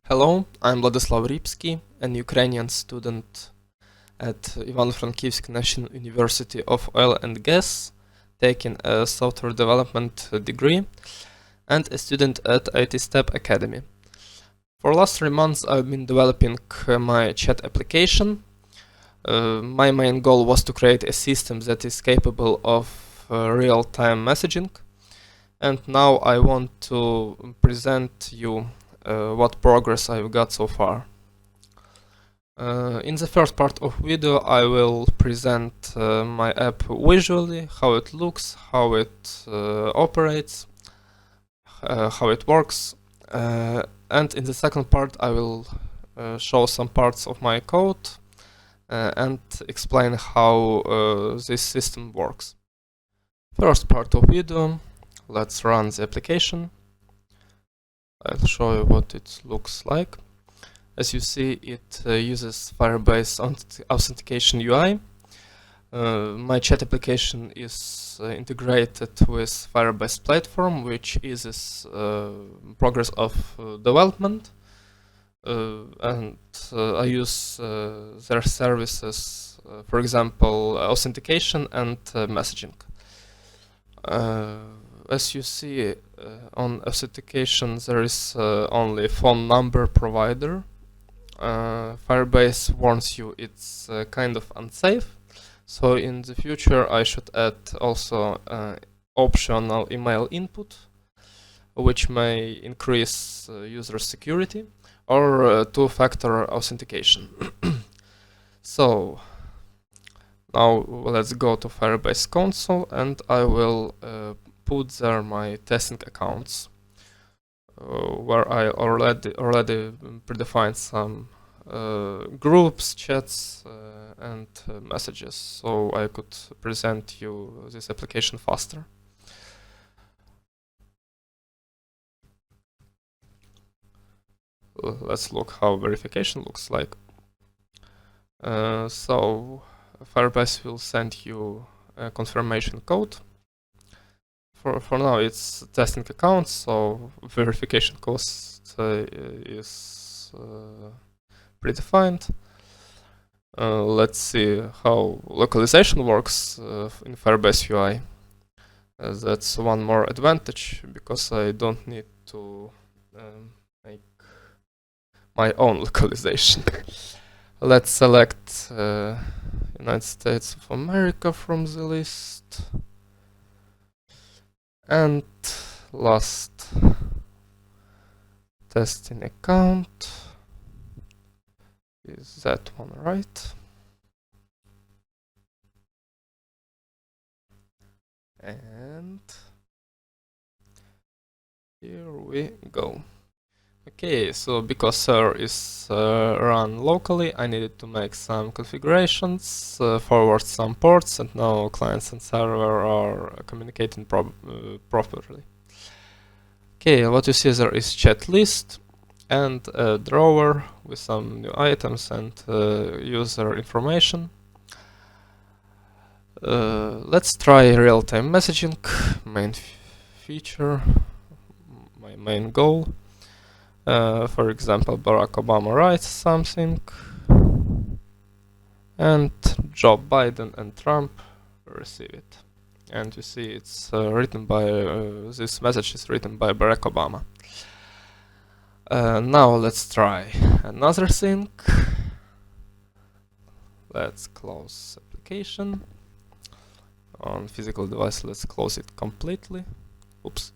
Hello, I'm Vladislav Ripsky, an Ukrainian student at Ivano-Frankivsk National University of Oil and Gas, taking a software development degree, and a student at IT Step Academy. For the last 3 months I've been developing my chat application. My main goal was to create a system that is capable of real-time messaging, and now I want to present you what progress I've got so far. In the first part of video I will present my app visually, how it looks, how it operates, how it works, and in the second part I will show some parts of my code and explain how this system works. First part of video, let's run the application. I'll show you what it looks like. As you see, it uses Firebase Authentication UI. My chat application is integrated with Firebase platform, which eases progress of development, and I use their services, for example, authentication and messaging. As you see, on authentication there is only phone number provider. Firebase warns you it's kind of unsafe, so in the future I should add also optional email input, which may increase user security, or two-factor authentication. So now let's go to Firebase console, and I will put there my testing accounts, where I already predefined some groups, chats, and messages, so I could present you this application faster. Let's look how verification looks like. So Firebase will send you a confirmation code. For now it's testing account, so verification cost is predefined. Let's see how localization works in Firebase UI. That's one more advantage, because I don't need to make my own localization. Let's select United States of America from the list. And last testing account is that one, right? And here we go. Okay, so because server is run locally, I needed to make some configurations, forward some ports, and now clients and server are communicating properly. Okay, what you see there is chat list and a drawer with some new items and user information. Let's try real-time messaging, main feature, my main goal. For example, Barack Obama writes something, and Joe Biden and Trump receive it. And you see it's written by, this message is written by Barack Obama. Now let's try another thing. Let's close application. On physical device, let's close it completely. Oops.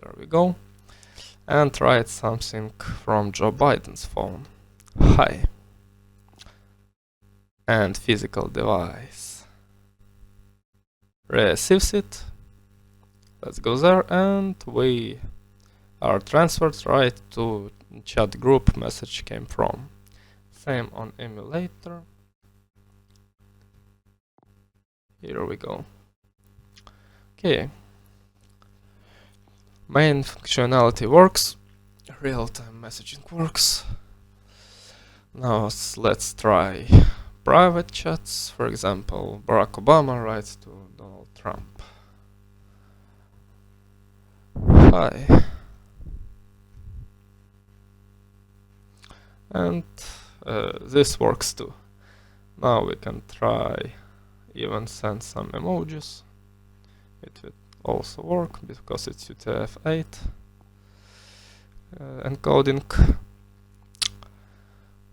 There we go. And write something from Joe Biden's phone. Hi. And physical device receives it. Let's go there, and we are transferred right to chat group message came from. Same on emulator. Here we go. Okay. Main functionality works, real-time messaging works. Now let's try private chats. For example, Barack Obama writes to Donald Trump. Hi. and this works too. Now we can try even send some emojis. It will also work because it's UTF-8 encoding.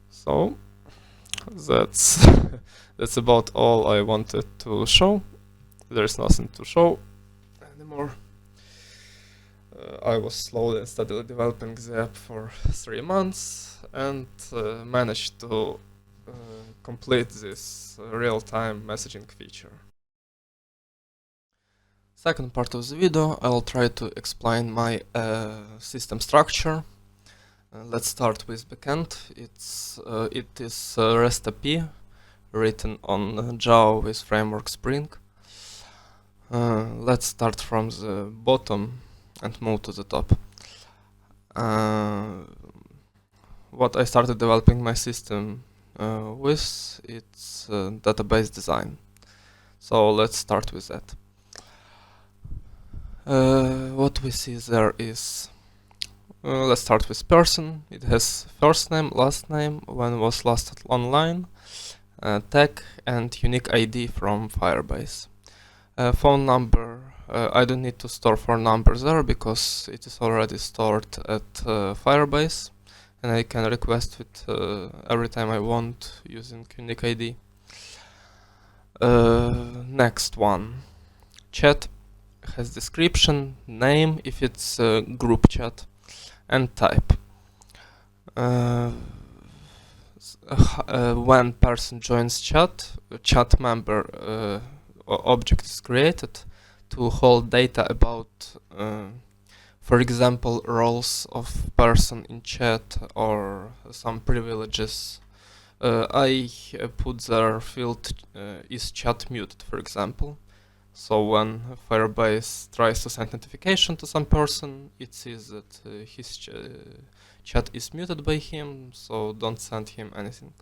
So that's that's about all I wanted to show. There's nothing to show anymore. I was slowly and steadily developing the app for 3 months and managed to complete this real-time messaging feature. Second part of the video, I'll try to explain my system structure. Let's start with backend. It is REST API written on Java with framework Spring. Let's start from the bottom and move to the top. What I started developing my system with, it's database design. So let's start with that. What we see there is, let's start with person. It has first name, last name, when was last online, tag, and unique ID from Firebase. Phone number, I don't need to store phone number there because it is already stored at Firebase, and I can request it every time I want using unique ID. Next one, chat has description, name if it's a group chat, and type. When person joins chat, a chat member object is created to hold data about, for example, roles of person in chat or some privileges. I put their field is chat muted, for example. So when Firebase tries to send notification to some person, it sees that his chat is muted by him, so don't send him anything.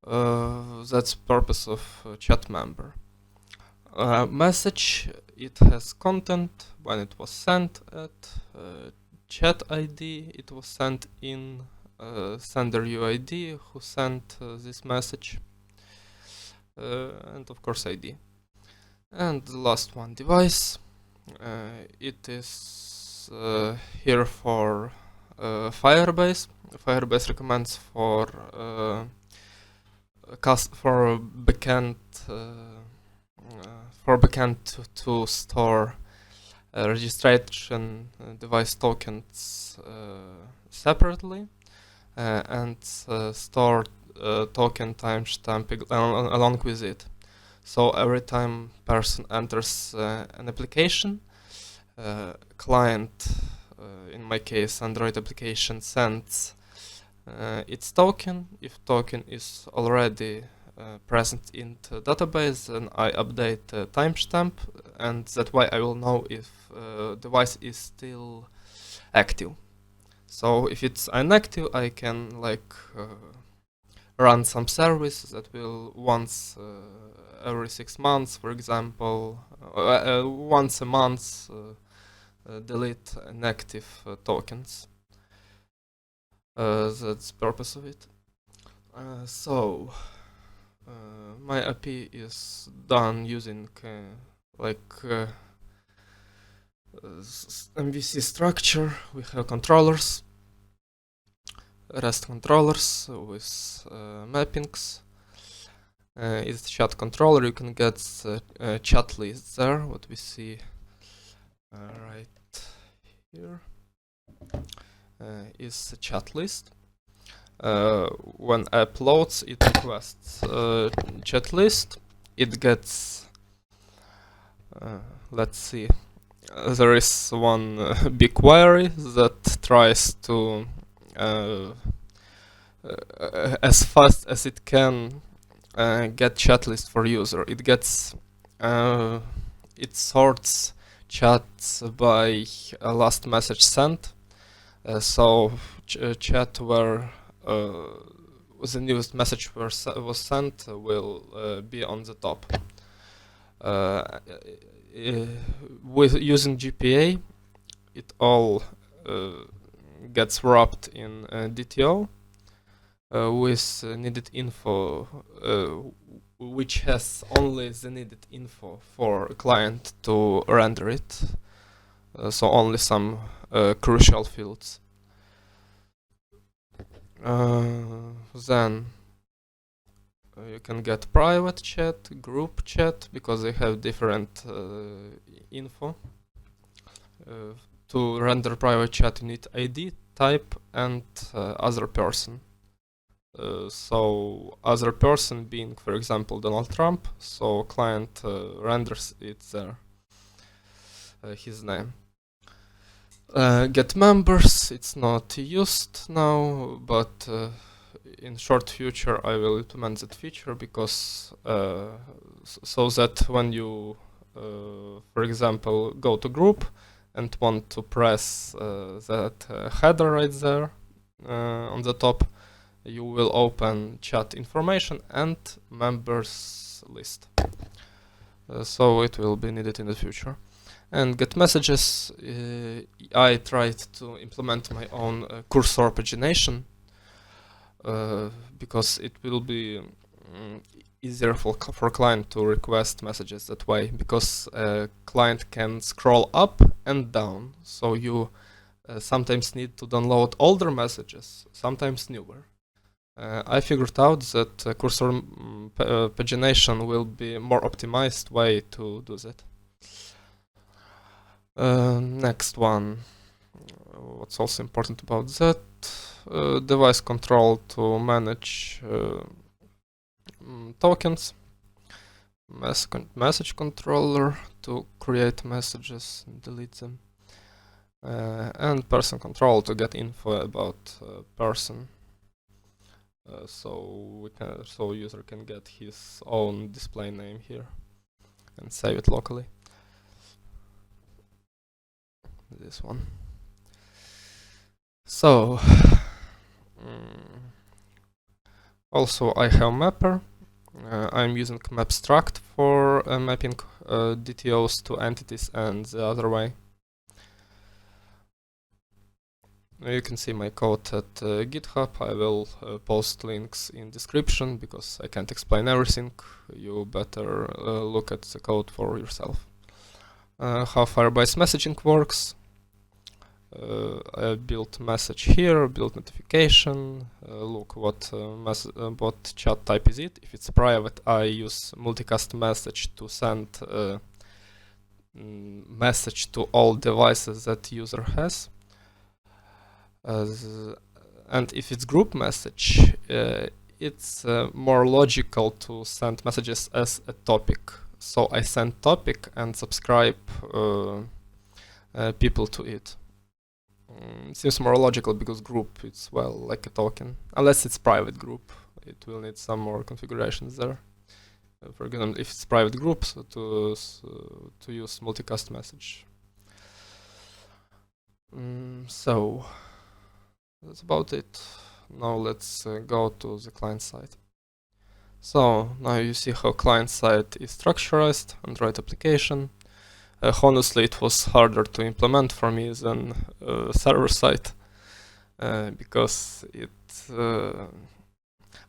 That's purpose of chat member. Message, it has content when it was sent at chat ID, it was sent in sender UID who sent this message, and of course ID. And the last one, device. It is here for Firebase. Firebase recommends for backend to store registration device tokens separately and store token timestamp along with it. So every time person enters an application, client, in my case Android application, sends its token. If token is already present in the database, then I update the timestamp, and that way I will know if device is still active. So if it's inactive, I can run some service that will once every 6 months, for example, once a month delete inactive tokens. That's the purpose of it. My API is done using MVC structure. We have controllers, REST controllers with mappings. It's chat controller. You can get chat list there. What we see right here is a chat list. When app loads, it requests chat list. It gets, let's see, there is one big query that tries to, as fast as it can, get chat list for user. It gets, it sorts chats by last message sent. So chat where the newest message was sent will be on the top. With using GPA, it all gets wrapped in DTO with needed info, which has only the needed info for a client to render it, so only some crucial fields. Then you can get private chat, group chat, because they have different info. To render private chat, you need ID, type, and other person. So other person being, for example, Donald Trump, so client renders it there, his name. Get members, it's not used now, but in short future I will implement that feature, because so that when you, for example, go to group and want to press that header right there on the top, you will open chat information and members list. So it will be needed in the future. And get messages, I tried to implement my own cursor pagination, because it will be easier for client to request messages that way, because client can scroll up and down, so you sometimes need to download older messages, sometimes newer. I figured out that cursor pagination will be more optimized way to do that. Next one, what's also important about that, device control to manage tokens, message controller to create messages and delete them, and person control to get info about person. So user can get his own display name here and save it locally. This one. So also I have mapper. I'm using mapstruct for mapping DTOs to entities and the other way. You can see my code at GitHub. I will post links in description, because I can't explain everything. You better look at the code for yourself. How Firebase messaging works. I built message here, built notification. Look what chat type is it. If it's private, I use multicast message to send message to all devices that user has. And if it's group message, it's more logical to send messages as a topic. So I send topic and subscribe people to it. It seems more logical, because group, it's, well, like a token. Unless it's private group, it will need some more configurations there. For example, if it's private group, so to use multicast message. So that's about it. Now let's go to the client side. So now you see how client side is structured, Android application. Honestly, it was harder to implement for me than server side, because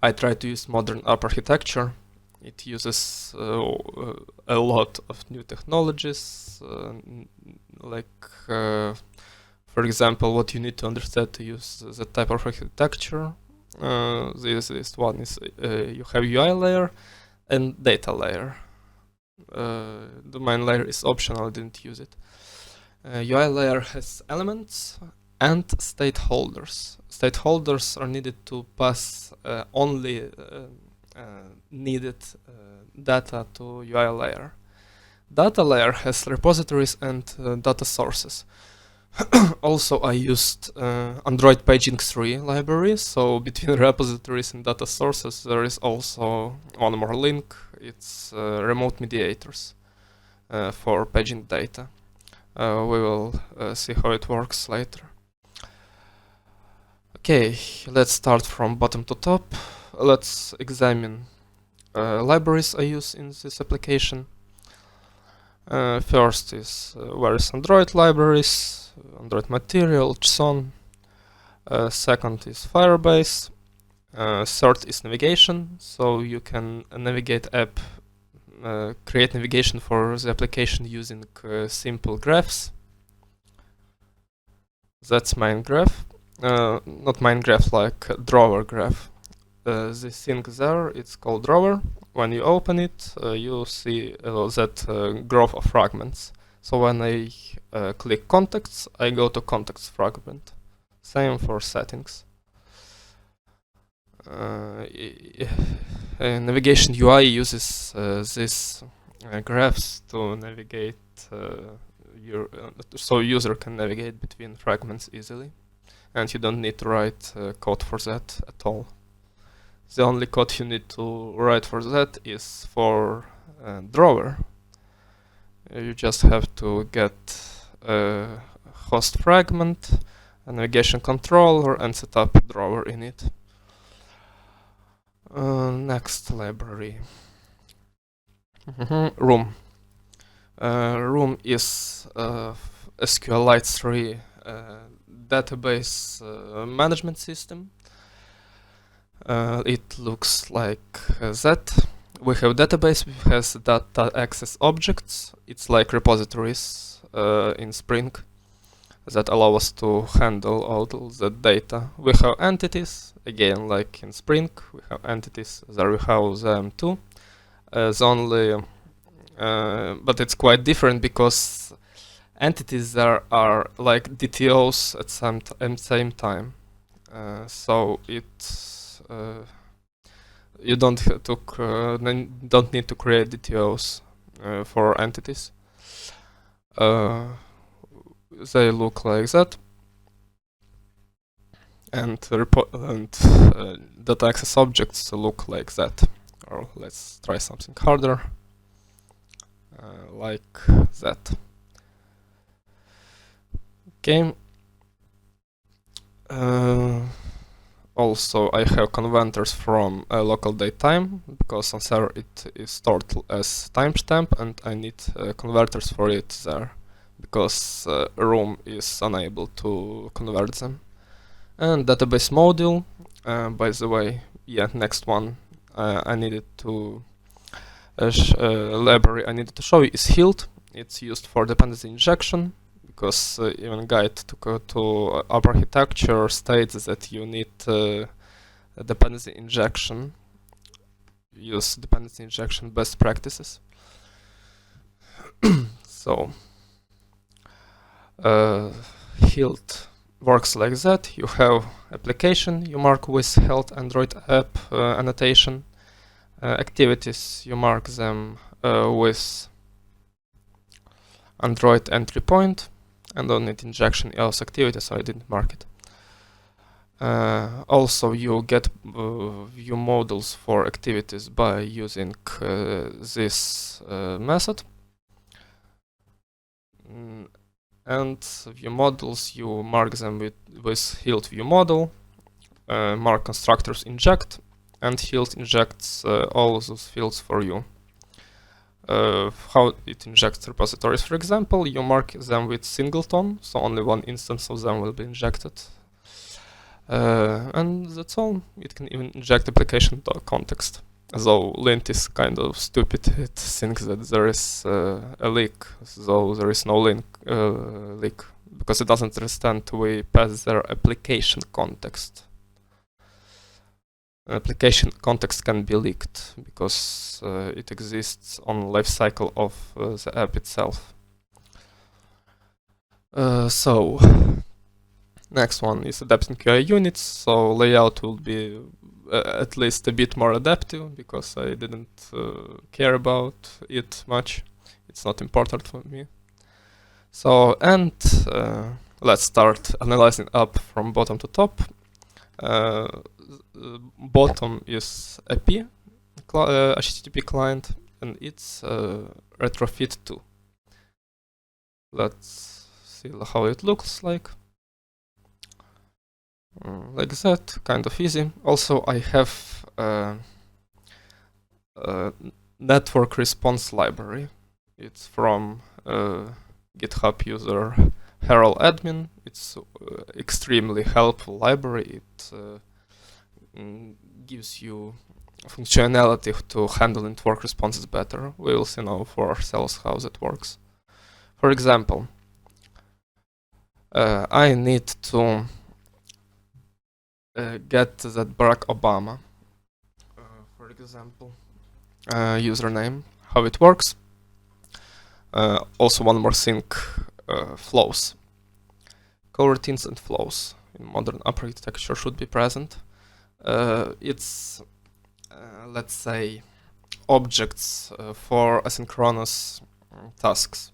I tried to use modern app architecture. It uses a lot of new technologies, like for example, what you need to understand to use the type of architecture. This one is you have UI layer and data layer. Domain layer is optional, I didn't use it. UI layer has elements and state holders. State holders are needed to pass only needed data to UI layer. Data layer has repositories and data sources. Also, I used Android paging 3 library, so between repositories and data sources there is also one more link. It's remote mediators for paging data. We will see how it works later. Okay, let's start from bottom to top. Let's examine libraries I use in this application. First is various Android libraries, Android Material, JSON. Second is Firebase. Third is navigation, so you can navigate app, create navigation for the application using simple graphs. That's main graph, not main graph, like drawer graph. This thing there, it's called drawer. When you open it, you see that graph of fragments. So when I click contacts, I go to contacts fragment. Same for settings. Navigation UI uses these graphs to navigate so user can navigate between fragments easily, and you don't need to write code for that at all. The only code you need to write for that is for drawer. You just have to get a host fragment, a navigation controller, and set up a drawer in it. Next library. Room. Room is SQLite 3 database management system. It looks like that. We have database which has data access objects. It's like repositories in Spring that allow us to handle all the data. We have entities, again like in Spring. We have entities, there we have them too. But it's quite different because entities there are like DTOs at same time. So it's you don't need to create DTOs for entities. They look like that, and data access objects look like that. Or let's try something harder, like that. Okay. Also, I have converters from local date time, because on server it is stored as timestamp, and I need converters for it there, because Room is unable to convert them. And database module, by the way, yeah, next one I needed to library I needed to show you is Hilt. It's used for dependency injection, because even guide to architecture states that you need dependency injection. Use dependency injection best practices. So Hilt works like that. You have application, you mark with health Android app annotation. Activities, you mark them with Android entry point, and on it injection else activity, so I didn't mark it. Also, you get view models for activities by using this method. And view models, you mark them with Hilt view model, mark constructors inject, and Hilt injects all those fields for you. How it injects repositories, for example, you mark them with singleton, so only one instance of them will be injected. And that's all. It can even inject application context. Though lint is kind of stupid, it thinks that there is a leak, though there is no leak, because it doesn't understand we pass their application context. Application context can be leaked because it exists on lifecycle of the app itself. So next one is adapting QI units. So layout will be at least a bit more adaptive, because I didn't care about it much. It's not important for me. So, and let's start analyzing up from bottom to top. Bottom is AP, HTTP client, and it's retrofit 2. Let's see how it looks like. Like that, kind of easy. Also, I have a network response library. It's from GitHub user Herald admin. It's extremely helpful library. It gives you functionality to handle network responses better. We will see now for ourselves how that works. For example, I need to get that Barack Obama, for example, username, how it works. Also one more thing, flows. Coroutines and flows in modern architecture should be present. It's, let's say, objects for asynchronous tasks.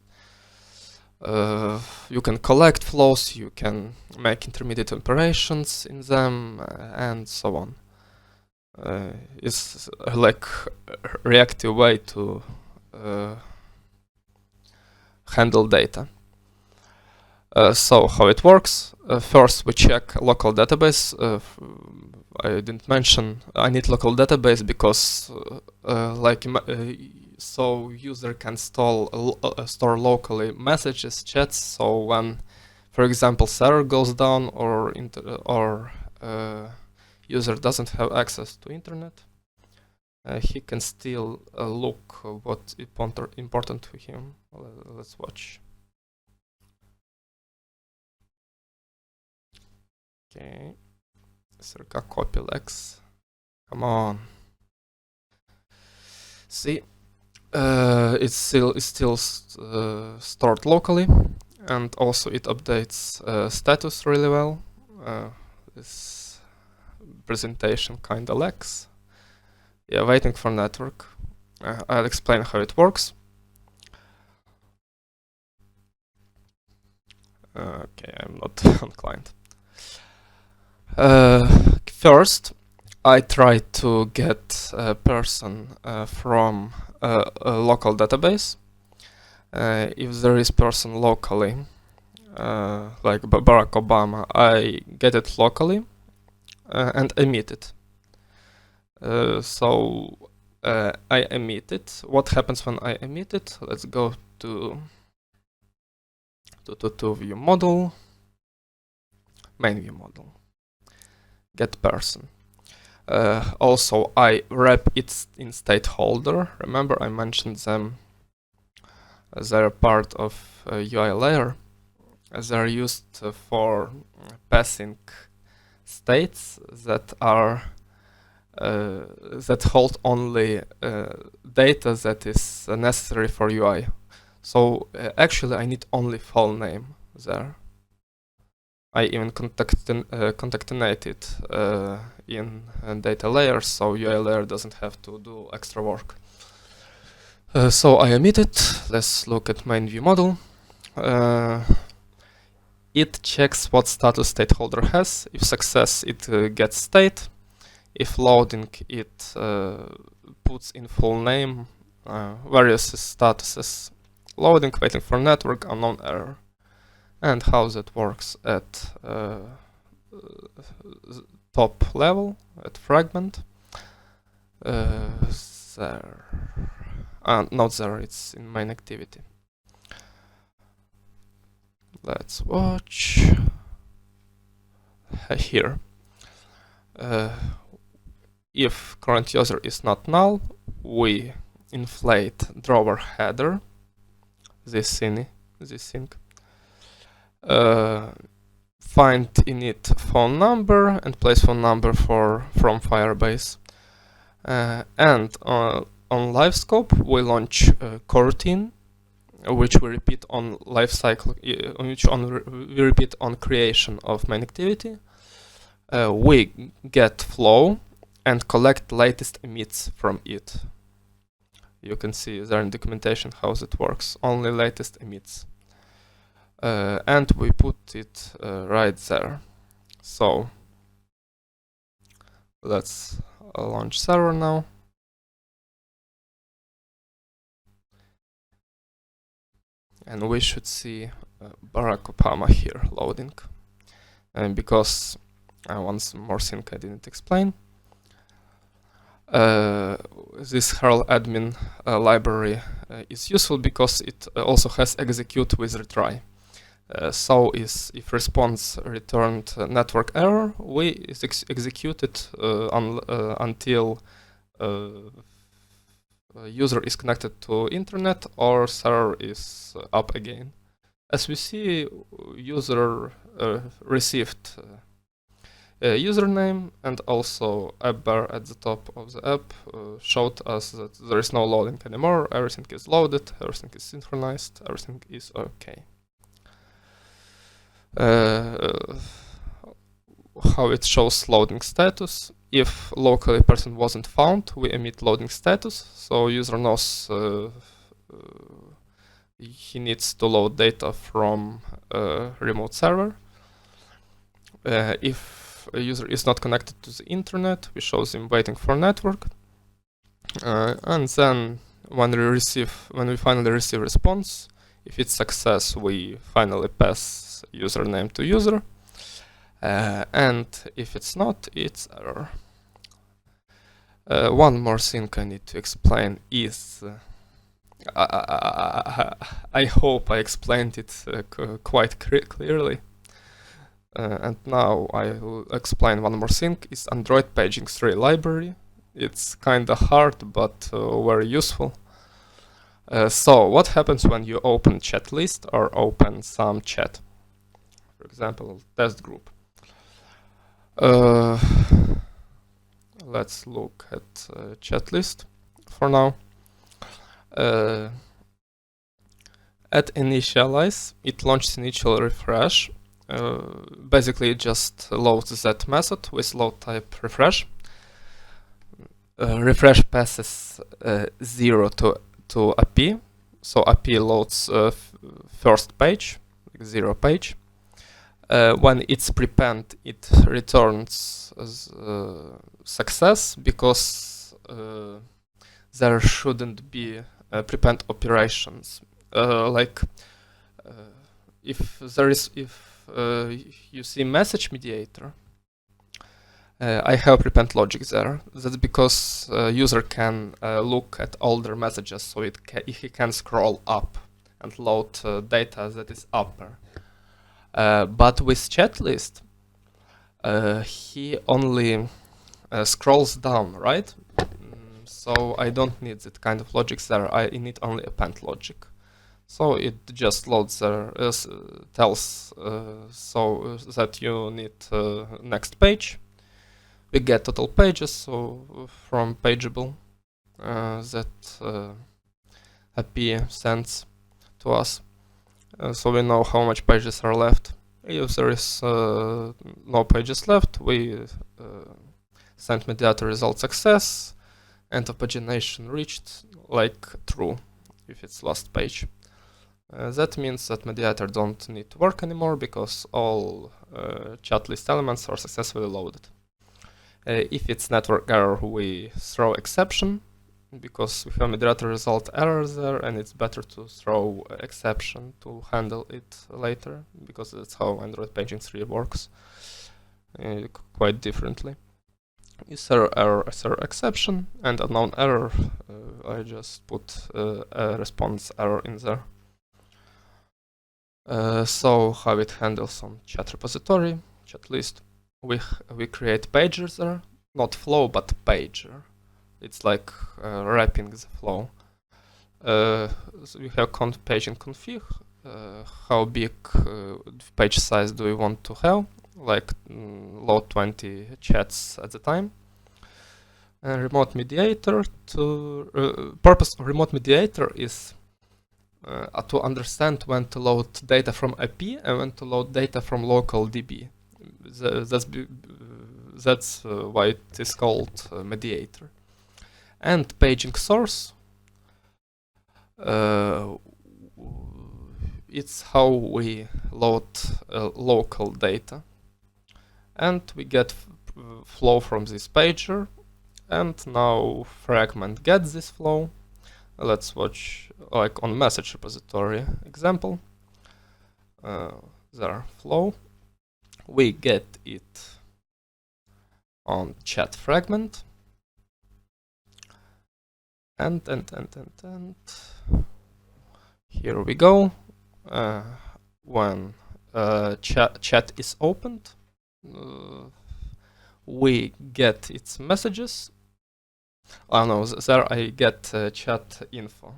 You can collect flows, you can make intermediate operations in them, and so on. It's like a reactive way to handle data. So how it works? First we check local database. I didn't mention I need local database because so user can store locally chats. So when, for example, server goes down or user doesn't have access to internet, he can still look what's important to him. Let's watch. Okay, circa copy lex. Come on. See, it's still stored locally, and also it updates status really well. This presentation kinda lacks. Yeah, waiting for network. I'll explain how it works. Okay, I'm not on client. First, I try to get a person from a local database. If there is person locally, like Barack Obama, I get it locally and emit it. So I emit it. What happens when I emit it? Let's go to view model, main view model, get person. Also, I wrap it in state holder. Remember, I mentioned them. They're part of a UI layer. They're used for passing states that are that hold only data that is necessary for UI. So actually, I need only file name there. I even concatenated in data layers, so UI layer doesn't have to do extra work. So I emit it. Let's look at main view model. It checks what status state holder has. If success, it gets state. If loading, it puts in full name, various statuses. Loading, waiting for network, unknown error. And how that works at top level, at fragment. There. Not there, it's in main activity. Let's watch. Here. If current user is not null, we inflate drawer header, this thing, find init phone number and place phone number from Firebase, and on live scope we launch coroutine, which we repeat on lifecycle, we repeat on creation of main activity. We get flow and collect latest emits from it. You can see there in documentation how that works. Only latest emits. And we put it right there. So let's launch server now. And we should see Barack Obama here loading. And because one more thing I didn't explain. This Herald admin library is useful because it also has execute with retry. So is if response returned network error, we execute it until user is connected to internet or server is up again. As we see, user received username, and also app bar at the top of the app showed us that there is no loading anymore, everything is loaded, everything is synchronized, everything is okay. How it shows loading status. If locally person wasn't found, we emit loading status, so user knows he needs to load data from a remote server. If a user is not connected to the internet, we show him waiting for network. And then when we finally receive response, if it's success, we finally pass username to user. And if it's not, it's error. One more thing I need to explain is I hope I explained it quite clearly. And now I will explain one more thing. Is Android paging 3 library. It's kinda hard, but very useful. So what happens when you open chat list or open some chat? For example, test group. Let's look at chat list for now. At initialize, it launches initial refresh. Basically, it just loads that method with load type refresh. Refresh passes 0 to API, so API loads first page, like 0 page. When it's prepend, it returns success because there shouldn't be prepend operations. If you see message mediator, I have prepend logic there. That's because user can look at older messages, so he can scroll up and load data that is upper. But with chat list, he only scrolls down, right? So I don't need that kind of logic there. I need only append logic. So it just loads there, tells so that you need next page. We get total pages, so from pageable that API sends to us. So we know how much pages are left. If there is no pages left, we send mediator result success, end of pagination reached, like true, if it's last page. That means that mediator don't need to work anymore because all chat list elements are successfully loaded. If it's network error, we throw exception because we have mediator result error there, and it's better to throw exception to handle it later, because that's how Android paging 3 works quite differently. Is there error, is there exception, and unknown error, I just put a response error in there. So how it handles on chat repository, chat list. We create pagers there, not flow but pager. It's like wrapping the flow. So we have paging config. How big page size do we want to have? Like load 20 chats at the time. And remote mediator. Purpose of remote mediator is to understand when to load data from IP and when to load data from local DB. That's why it is called mediator. And paging source, it's how we load local data, and we get flow from this pager. And now fragment gets this flow. Let's watch like on message repository example. There flow. We get it on chat fragment. And here we go. When chat is opened, we get its messages. Oh no, there I get chat info.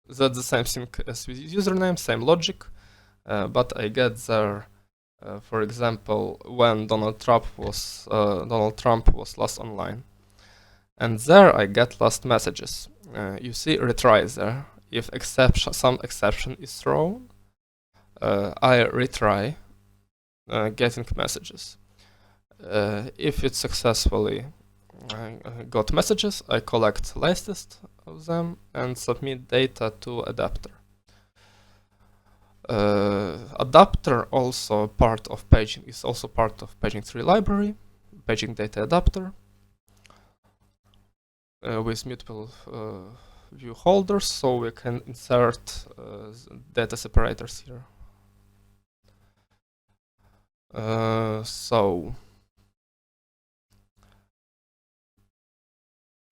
That's the same thing as with username, same logic, but I get there, for example, when Donald Trump was last online, and there I get last messages. You see retry there. If some exception is thrown, I retry getting messages. If it successfully got messages, I collect latest of them and submit data to adapter. Adapter also part of paging is also part of paging tree library, paging data adapter, with multiple view holders, so we can insert data separators here.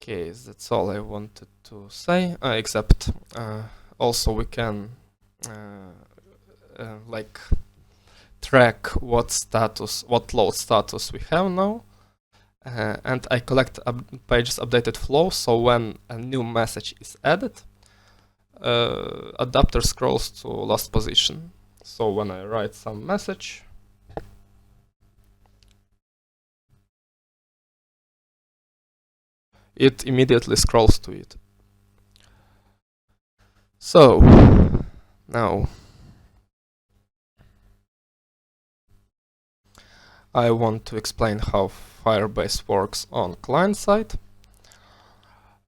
Okay, that's all I wanted to say, except also we can like track what load status we have now, and I collect pages updated flow, so when a new message is added, adapter scrolls to last position. So when I write some message, it immediately scrolls to it. So now I want to explain how Firebase works on client side.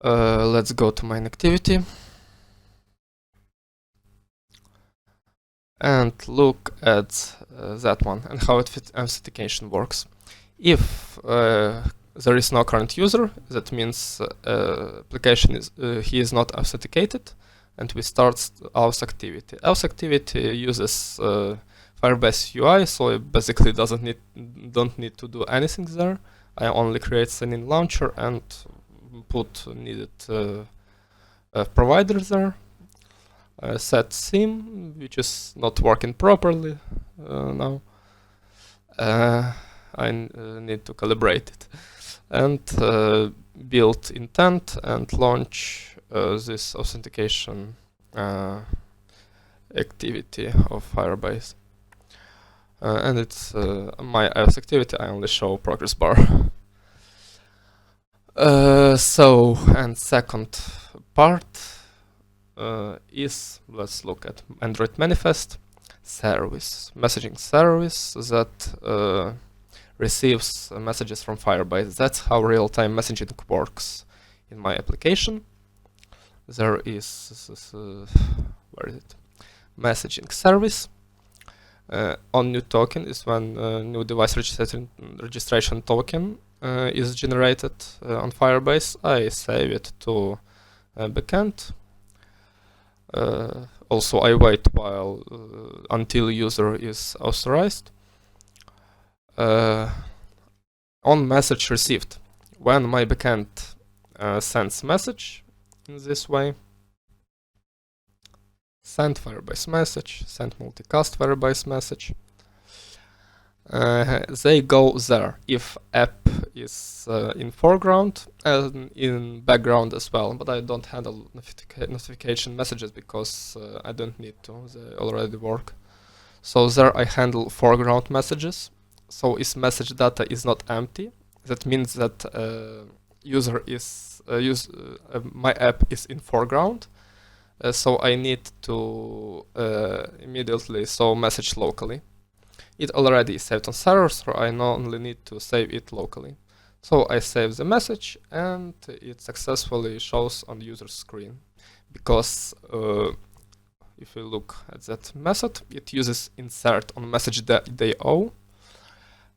Let's go to main activity and look at that one and how authentication works. If there is no current user, that means application is not authenticated, and we start auth activity. Auth activity uses Firebase UI, so it basically don't need to do anything there. I only create sign-in launcher and put needed provider there. Set theme, which is not working properly now. I need to calibrate it, and build intent and launch this authentication activity of Firebase. And it's my auth activity. I only show progress bar. And second part is, let's look at Android manifest service, messaging service that receives messages from Firebase. That's how real-time messaging works in my application. There is where is it? Messaging service. On new token is when new device registration token is generated on Firebase. I save it to backend. Also, I wait while until user is authorized. On message received, when my backend sends message in this way, send Firebase message, send multicast Firebase message, they go there if app is in foreground and in background as well, but I don't handle notification messages because I don't need to, they already work. So there I handle foreground messages. So if message data is not empty, that means that my app is in foreground. So I need to immediately show message locally. It already is saved on server, so I only need to save it locally. So I save the message and it successfully shows on the user's screen. Because if you look at that method, it uses insert on message they owe.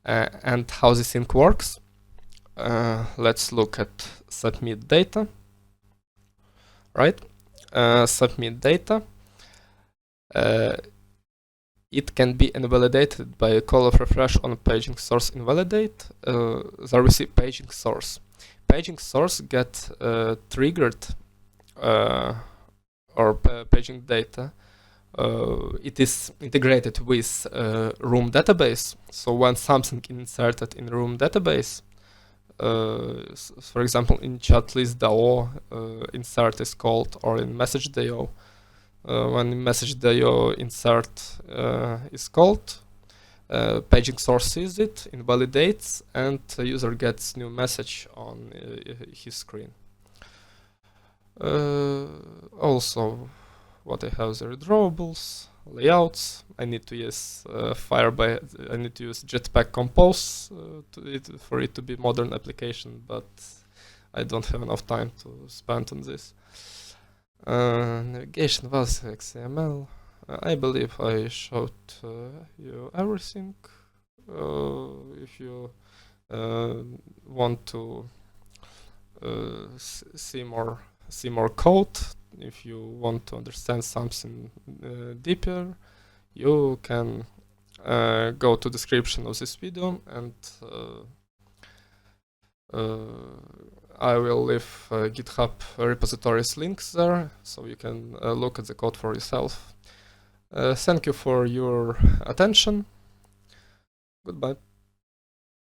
And how this thing works. Let's look at submit data. Right? Submit data. It can be invalidated by a call of refresh on paging source invalidate. There we see paging source. Paging source get triggered or paging data it is integrated with room database. So when something inserted in room database, for example, in chat list DAO, insert is called, or in message DAO, when in message DAO insert is called, paging source sees it, invalidates, and the user gets new message on his screen. Also, what I have there: drawables, layouts. I need to use Firebase. I need to use Jetpack Compose for it to be modern application, but I don't have enough time to spend on this. Navigation was XML. I believe I showed you everything. If you want to see more code, if you want to understand something deeper, you can go to description of this video, and I will leave GitHub repositories links there, so you can look at the code for yourself. Thank you for your attention. Goodbye.